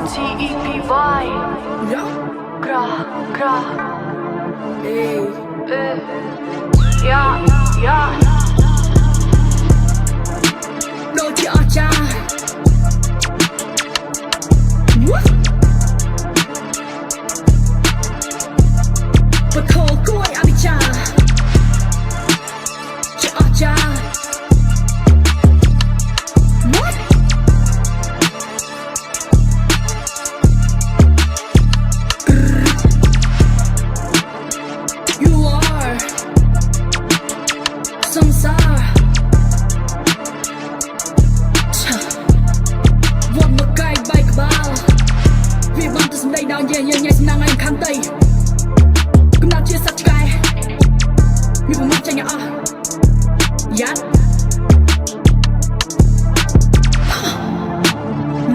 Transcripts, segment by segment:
TEPY Gra, gra Yeah, yeah Đôi chị ở cha But cold koi abi cha Chị ở cha What? You are Samsar Vốn một cái bay cả bao Vì bằng từ xâm đây đào nhẹ nhẹ nhẹ xâm năng anh kháng tây Cũng nào chia sắp cái Vì bằng mắt chanh nhỏ Yát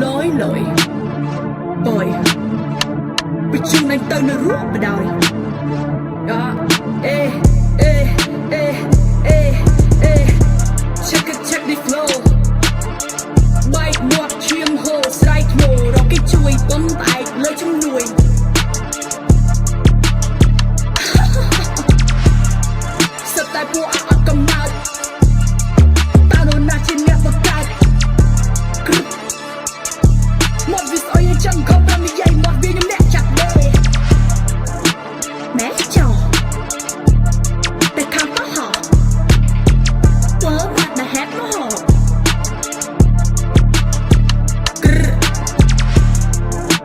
Lối lối Bồi Vì chung anh tơ nơi rút bà đào Đó Ê Ê Ê Ê Ê Check the flow Bay một chiêm hồ Srike nổ đó cái chui bấm tay lời trong nuôi Sợ tay của ạc cầm nát Ta đồ nát trên nhạc và cát Một vì soi như chẳng không ra mi dây một vì như mẹ chặt đê Mẹ chàoแต่คำก็หอเวิร์มมาแต่แฮกก็หอ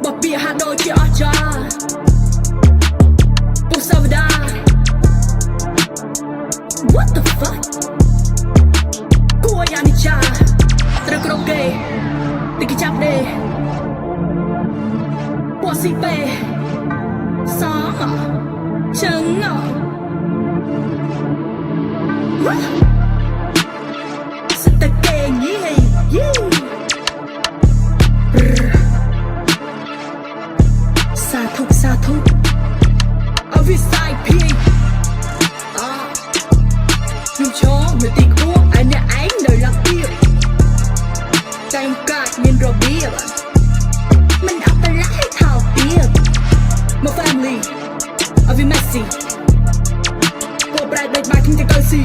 บอกเบียร์ฮาโดที่อาจารย์ปุสาวดา What the fuck กูยานิชาตระกรบเกย์ติกิจับเดปวดสิเปสองอ่ะเชิงอ่ะSự ta kê nhí Sa thúc Ở phía sai pi Nhưng chó người tình uống ai nè ánh đời lạc tiêu Canh cạt nhìn rồi biết Mình áp ta lãi thảo biết My family Ở phía Messi Bộ bạch bạch bạch kinh tế cơ si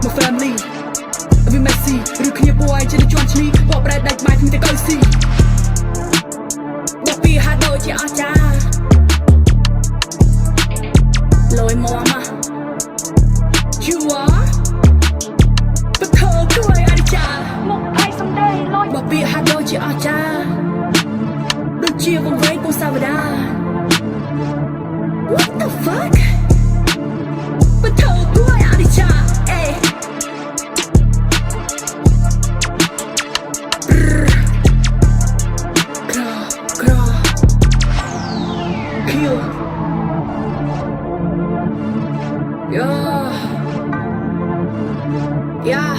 My family Ở phía Messi Rư khía boy trên đôi choan chi Bộ bạch bạch bạch kinh tế cơ si Bộ bì hạt đôi chị ở cha Lôi mò mà You are But thơ cười ai đi cha Một ai someday lôi Bộ bì hạt đôi chị ở cha Đôi chia vòng vây con sao đa What the fuck But thơ cười ai đi cha Ê Kill Yeah Yeah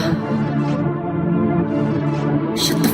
Shut the